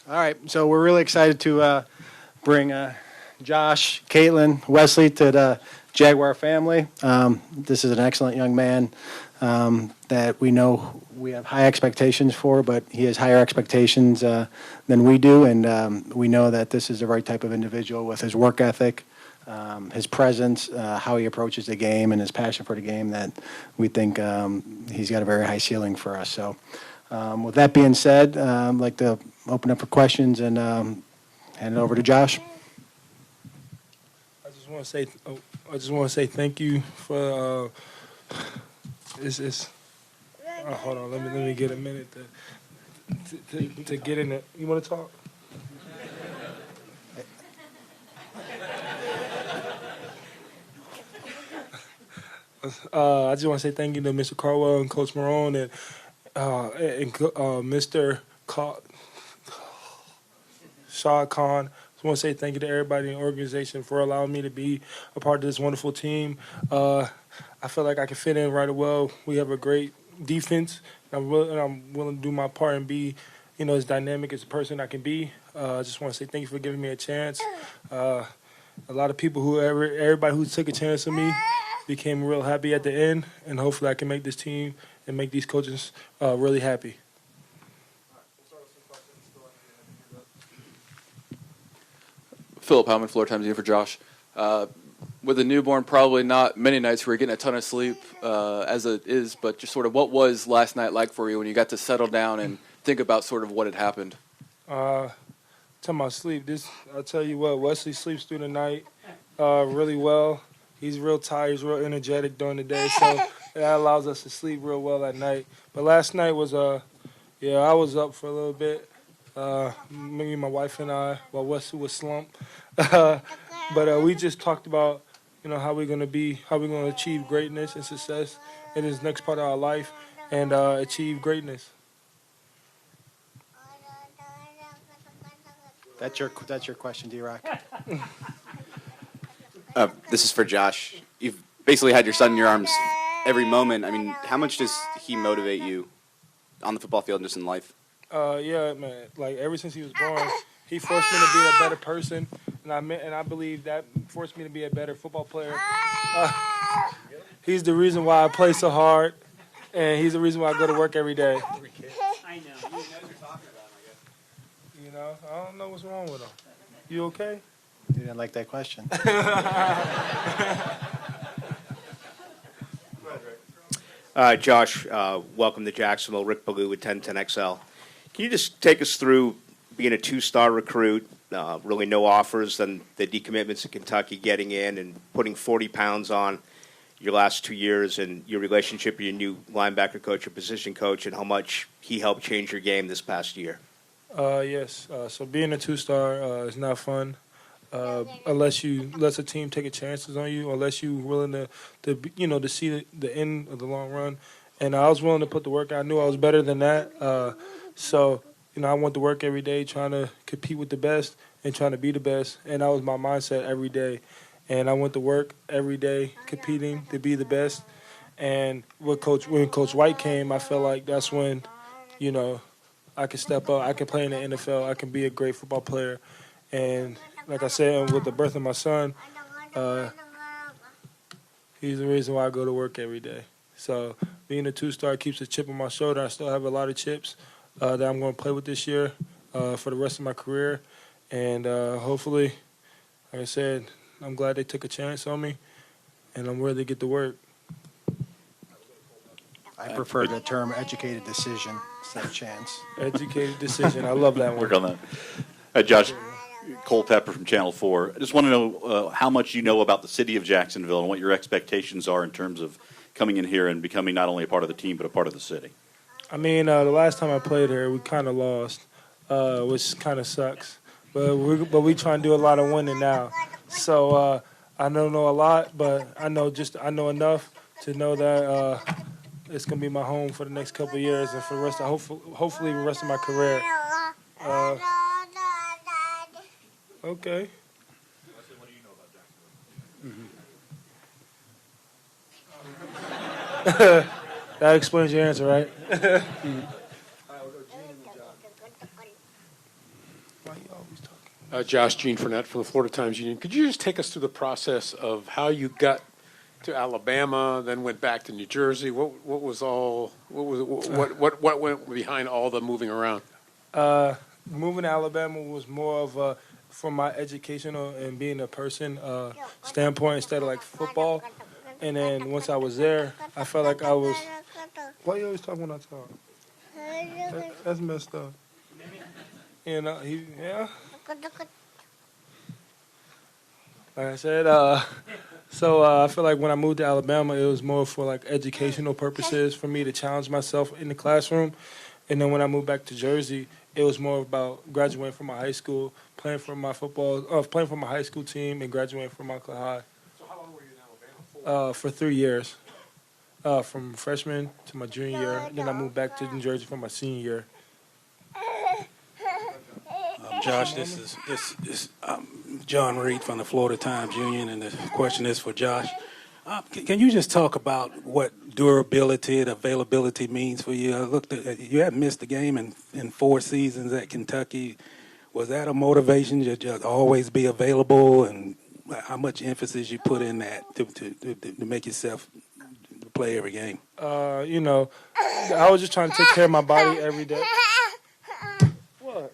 All right, so we're really excited to bring Josh, Caitlin, Wesley to the Jaguar family. This is an excellent young man that we know we have high expectations for, but he has higher expectations than we do, and we know that this is the right type of individual with his work ethic, his presence, how he approaches the game, and his passion for the game that we think he's got a very high ceiling for us. So with that being said, I'd like to open up for questions and hand it over to Josh. I just want to say thank you for hold on, let me get a minute to get in it. You want to talk? I just want to say thank you to Mr. Carwell and Coach Marone and Mr. Shah Khan. I just want to say thank you to everybody in the organization for allowing me to be a part of this wonderful team. I feel like I can fit in right well. We have a great defense. I'm willing to do my part and be, as dynamic as a person I can be. I just want to say thank you for giving me a chance. A lot of people everybody who took a chance on me became real happy at the end, and hopefully I can make this team and make these coaches really happy. Philip Howman, Floor Times here for Josh. With a newborn, probably not many nights where you're getting a ton of sleep as it is, but just sort of what was last night like for you when you got to settle down and think about sort of what had happened? Talking about sleep, I'll tell you what, Wesley sleeps through the night really well. He's real tired, he's real energetic during the day, so that allows us to sleep real well at night. But last night was, I was up for a little bit. Me, my wife, and I, while Wesley was slumped. But we just talked about, how we're going to achieve greatness and success in this next part of our life and achieve greatness. That's your question, D-Rock. This is for Josh. You've basically had your son in your arms every moment. I mean, how much does he motivate you on the football field and just in life? Yeah, man. Like, ever since he was born, he forced me to be a better person, and I believe that forced me to be a better football player. He's the reason why I play so hard, and he's the reason why I go to work every day. I know. You know what you're talking about, I guess. I don't know what's wrong with him. You okay? You didn't like that question. Josh, welcome to Jacksonville. Rick Ballou with 1010XL. Can you just take us through being a two-star recruit, really no offers, then the decommitments in Kentucky, getting in and putting 40 pounds on your last 2 years, and your relationship with your new linebacker coach, your position coach, and how much he helped change your game this past year? Yes. So being a two-star is not fun. Unless a team take a chances on you, unless you're willing to see the end of the long run. And I was willing to put the work. I knew I was better than that. So I went to work every day trying to compete with the best and trying to be the best. And that was my mindset every day. And I went to work every day competing to be the best. And when Coach White came, I felt like that's when, I could step up. I could play in the NFL. I can be a great football player. And like I said, with the birth of my son, he's the reason why I go to work every day. So being a two-star keeps a chip on my shoulder. I still have a lot of chips that I'm going to play with this year for the rest of my career. And hopefully, like I said, I'm glad they took a chance on me, and I'm ready to get to work. I prefer the term educated decision instead of chance. Educated decision. I love that one. Work on that. Josh, Cole Pepper from Channel 4. I just want to know how much you know about the city of Jacksonville and what your expectations are in terms of coming in here and becoming not only a part of the team but a part of the city. I mean, the last time I played here, we kind of lost, which kind of sucks. But we try and do a lot of winning now. So I don't know a lot, but I know enough to know that it's gonna be my home for the next couple of years and for the rest of hopefully the rest of my career. Okay. Wesley, what do you know about Jacksonville? That explains your answer, right? Why you always talking? Josh Jean Fournette from the Florida Times Union. Could you just take us through the process of how you got to Alabama, then went back to New Jersey? What went behind all the moving around? Moving to Alabama was more of a, from my educational and being a person standpoint instead of like football. And then once I was there, I felt like I was. Why you always talking when I talk? That's messed up. You know, yeah. Like I said, so I feel like when I moved to Alabama, it was more for like educational purposes for me to challenge myself in the classroom. And then when I moved back to Jersey, it was more about graduating from my high school, playing for my high school team, and graduating from Michael High. So how long were you in Alabama for? For 3 years, from freshman to my junior year. Then I moved back to New Jersey for my senior year. Josh, this is John Reed from the Florida Times Union, and the question is for Josh. Can you just talk about what durability and availability means for you? I looked at, you have missed the game in 4 seasons at Kentucky. Was that a motivation to just always be available, and how much emphasis you put in that to make yourself play every game? You know, I was just trying to take care of my body every day. What?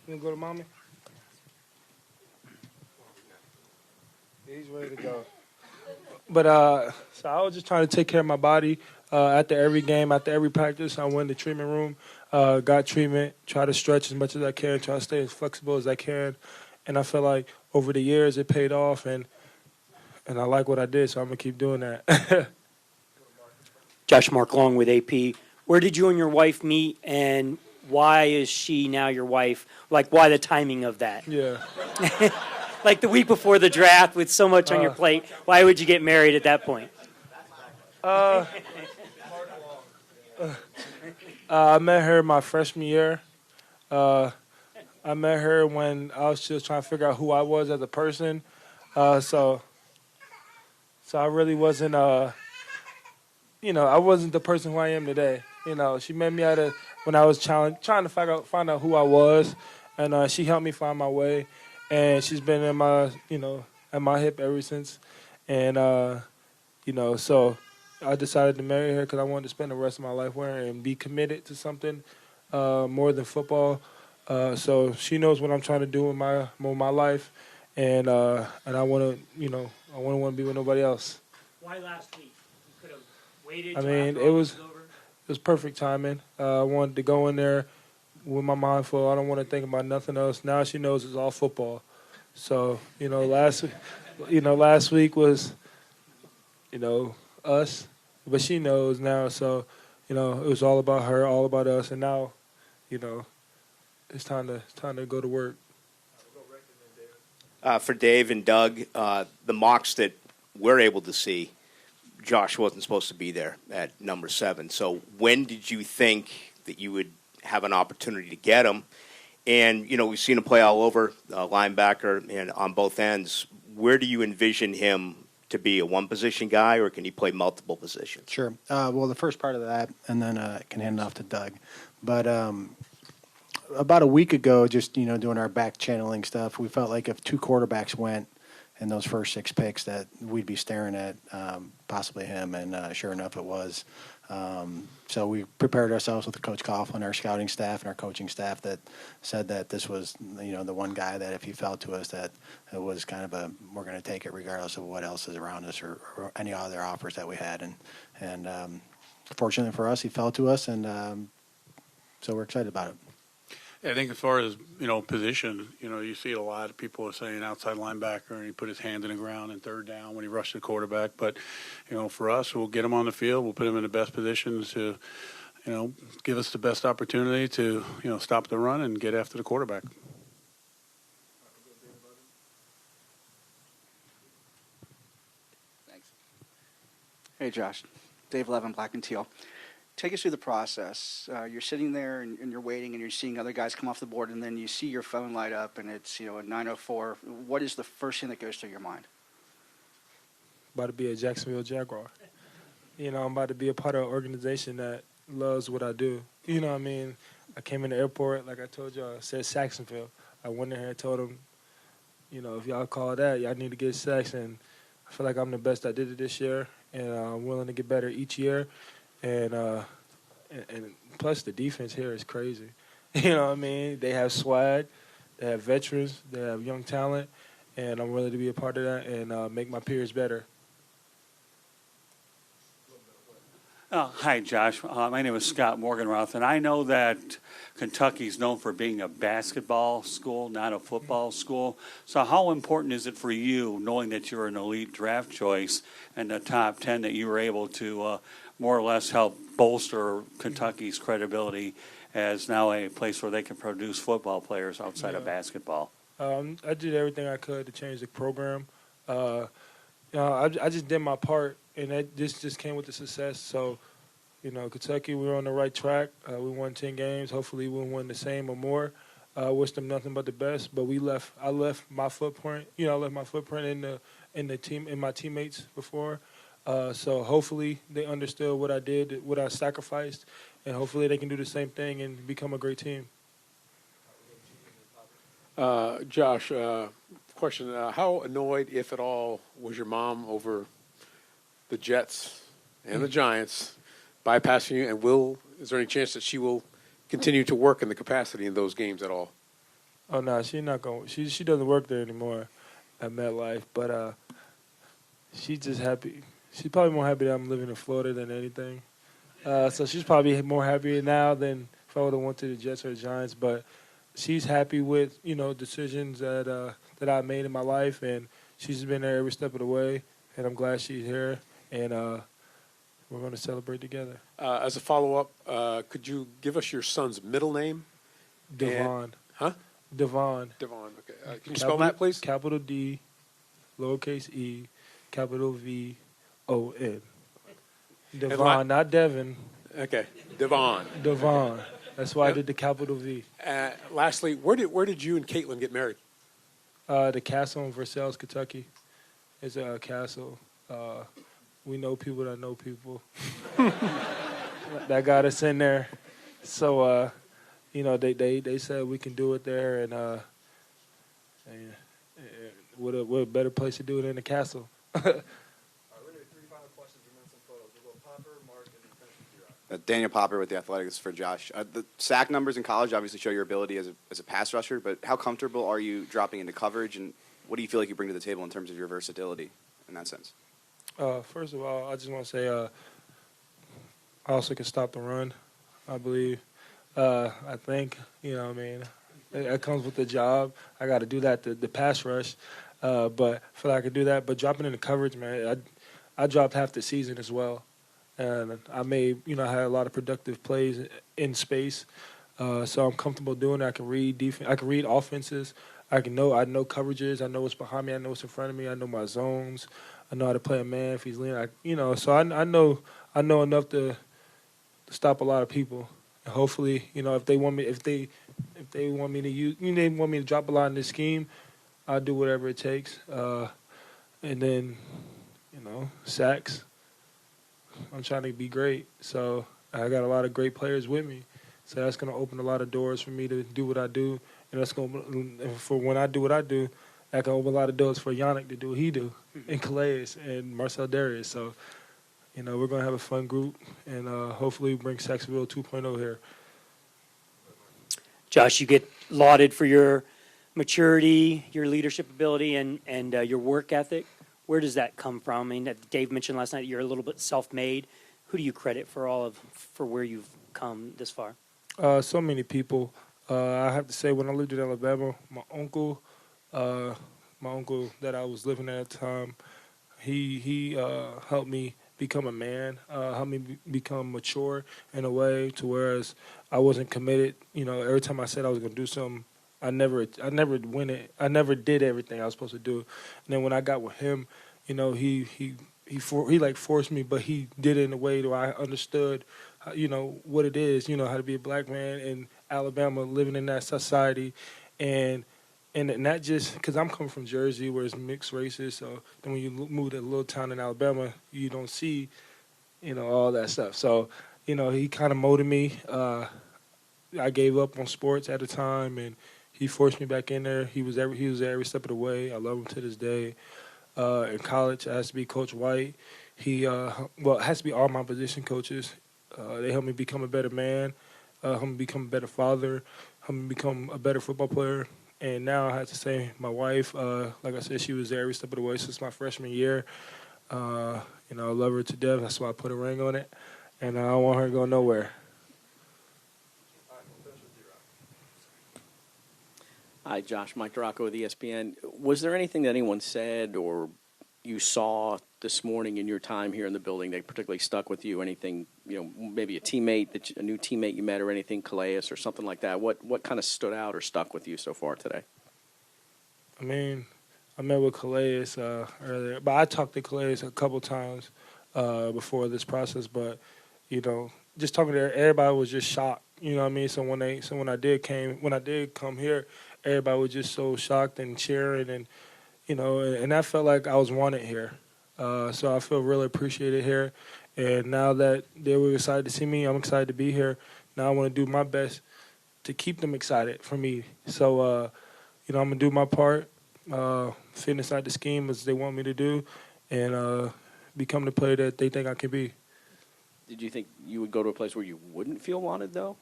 You gonna go to mommy? He's ready to go. But so I was just trying to take care of my body. After every game, after every practice, I went to the treatment room, got treatment, try to stretch as much as I can, try to stay as flexible as I can. And I feel like over the years it paid off, and I like what I did, so I'm going to keep doing that. Josh Mark Long with AP. Where did you and your wife meet, and why is she now your wife? Like, why the timing of that? Yeah. Like the week before the draft with so much on your plate, why would you get married at that point? I met her my freshman year. I met her when I was just trying to figure out who I was as a person. So I really wasn't, I wasn't the person who I am today. You know, she met me when I was trying to find out who I was, and she helped me find my way. And she's been in my, at my hip ever since. And, so I decided to marry her because I wanted to spend the rest of my life with her and be committed to something more than football. So she knows what I'm trying to do with my life, and I want to, I want to be with nobody else. Why last week? You could have waited. I mean, it was perfect timing. I wanted to go in there with my mind full. I don't want to think about nothing else. Now she knows it's all football. So last week was, us, but she knows now. So it was all about her, all about us, and now, it's time to go to work. For Dave and Doug, the mocks that we're able to see, Josh wasn't supposed to be there at number 7. So when did you think that you would have an opportunity to get him? And, we've seen him play all over, linebacker and on both ends. Where do you envision him to be, a one-position guy, or can he play multiple positions? Sure. Well, the first part of that, and then I can hand it off to Doug. But about a week ago, just, doing our back channeling stuff, we felt like if 2 quarterbacks went in those first 6 picks that we'd be staring at possibly him, and sure enough it was. So we prepared ourselves with Coach Coughlin, our scouting staff, and our coaching staff that said that this was, the one guy that if he fell to us that it was kind of we're going to take it regardless of what else is around us or any other offers that we had. And fortunately for us, he fell to us, and so we're excited about it. Yeah, I think as far as, position, you see a lot of people are saying outside linebacker, and he put his hand in the ground in 3rd down when he rushed the quarterback. But, for us, we'll get him on the field. We'll put him in the best positions to, give us the best opportunity to, stop the run and get after the quarterback. Thanks. Hey, Josh. Dave Levin, Black and Teal. take us through the process. You're sitting there and you're waiting and you're seeing other guys come off the board, and then you see your phone light up and it's, a 9:04. What is the first thing that goes through your mind? About to be a Jacksonville Jaguar. I'm about to be a part of an organization that loves what I do. You know what I mean? I came in the airport, like I told y'all, it said Saxonville. I went in here and told them, if y'all call that, y'all need to get Sax. And I feel like I'm the best. I did it this year, and I'm willing to get better each year. And plus the defense here is crazy. You know what I mean? They have swag, they have veterans, they have young talent, and I'm willing to be a part of that and make my peers better. Hi, Josh. My name is Scott Morganroth, and I know that Kentucky's known for being a basketball school, not a football school. So how important is it for you, knowing that you're an elite draft choice and the top 10, that you were able to more or less help bolster Kentucky's credibility as now a place where they can produce football players outside of basketball? I did everything I could to change the program. I just did my part, and this just came with the success. So, Kentucky, we were on the right track. We won 10 games. Hopefully, we'll win the same or more. Wish them nothing but the best. But I left my footprint. I left my footprint in the team, in my teammates before. So hopefully they understood what I did, what I sacrificed, and hopefully they can do the same thing and become a great team. Josh, question, how annoyed, if at all, was your mom over the Jets and the Giants bypassing you, and is there any chance that she will continue to work in the capacity in those games at all? Oh, no, she's not going. She doesn't work there anymore at MetLife, but she's just happy. She's probably more happy that I'm living in Florida than anything. So she's probably more happy now than if I would have went to the Jets or the Giants. But she's happy with, decisions that I made in my life, and she's been there every step of the way. And I'm glad she's here, and we're going to celebrate together. As a follow-up, could you give us your son's middle name? Devon. Huh? Devon. Devon, okay. Can you spell that, please? Capital D, lowercase e, capital V-O-N. Devon, not Devin. Okay, Devon. Devon. That's why I did the capital V. Lastly, where did you and Caitlin get married? The castle in Versailles, Kentucky. It's a castle. We know people that know people. That got us in there. So, they said we can do it there, and what a better place to do it in the castle. Daniel Popper with The Athletic. This is for Josh. The sack numbers in college obviously show your ability as a pass rusher, but how comfortable are you dropping into coverage, and what do you feel like you bring to the table in terms of your versatility in that sense? First of all, I just want to say I also can stop the run, I believe. I think, it comes with the job. I got to do that, the pass rush, but I feel like I can do that. But dropping into coverage, man, I dropped half the season as well. And I made, I had a lot of productive plays in space. So I'm comfortable doing it. I can read defense. I can read offenses. I know coverages. I know what's behind me. I know what's in front of me. I know my zones. I know how to play a man if he's leaning. So I know enough to stop a lot of people. And hopefully, if they want me to use, they want me to drop a lot in this scheme, I'll do whatever it takes. And then, sacks. I'm trying to be great, so I got a lot of great players with me. So that's going to open a lot of doors for me to do what I do, and that's going to, for when I do what I do, that can open a lot of doors for Yannick to do what he do, and Calais and Marcel Darius. So, we're going to have a fun group, and hopefully bring Saxonville 2.0 here. Josh, you get lauded for your maturity, your leadership ability, and your work ethic. Where does that come from? I mean, Dave mentioned last night you're a little bit self-made. Who do you credit for where you've come this far? So many people. I have to say, when I lived in Alabama, my uncle that I was living at the time, he helped me become a man, helped me become mature in a way to whereas I wasn't committed. Every time I said I was going to do something, I never win it. I never did everything I was supposed to do. And then when I got with him, he forced me, but he did it in a way that I understood what it is, how to be a black man in Alabama, living in that society, and not just because I'm coming from Jersey where it's mixed races. So then when you move to a little town in Alabama, you don't see, all that stuff. So, he kind of molded me. I gave up on sports at the time, and he forced me back in there. He was there every step of the way. I love him to this day. In college, it has to be Coach White. It has to be all my position coaches. They helped me become a better man, helped me become a better father, helped me become a better football player. And now I have to say, my wife, like I said, she was there every step of the way since my freshman year. I love her to death. That's why I put a ring on it. And I don't want her to go nowhere. Hi, Josh. Mike Duraco with ESPN. Was there anything that anyone said or you saw this morning in your time here in the building that particularly stuck with you? Anything, maybe a new teammate you met or anything, Calais or something like that? What kind of stood out or stuck with you so far today? I mean, I met with Calais earlier, but I talked to Calais a couple times before this process. But just talking to her, everybody was just shocked. You know what I mean? So when I did come here, everybody was just so shocked and cheering, and and I felt like I was wanted here. So I feel really appreciated here. And now that they were excited to see me, I'm excited to be here. Now I want to do my best to keep them excited for me. So I'm gonna do my part, fit inside the scheme as they want me to do, and become the player that they think I can be. Did you think you would go to a place where you wouldn't feel wanted, though?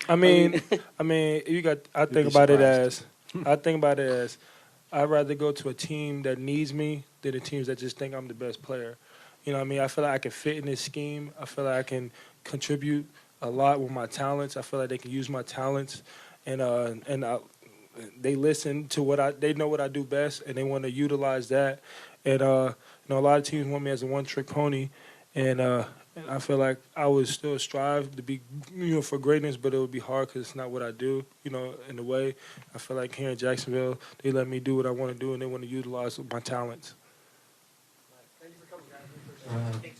I think about it as I'd rather go to a team that needs me than the teams that just think I'm the best player. You know what I mean? I feel like I can fit in this scheme. I feel like I can contribute a lot with my talents. I feel like they can use my talents, and they listen to they know what I do best, and they want to utilize that. And a lot of teams want me as a one-trick pony, and I feel like I would still strive to be, for greatness, but it would be hard because it's not what I do, in a way. I feel like here in Jacksonville, they let me do what I want to do, and they want to utilize my talents. Thank you for coming, guys.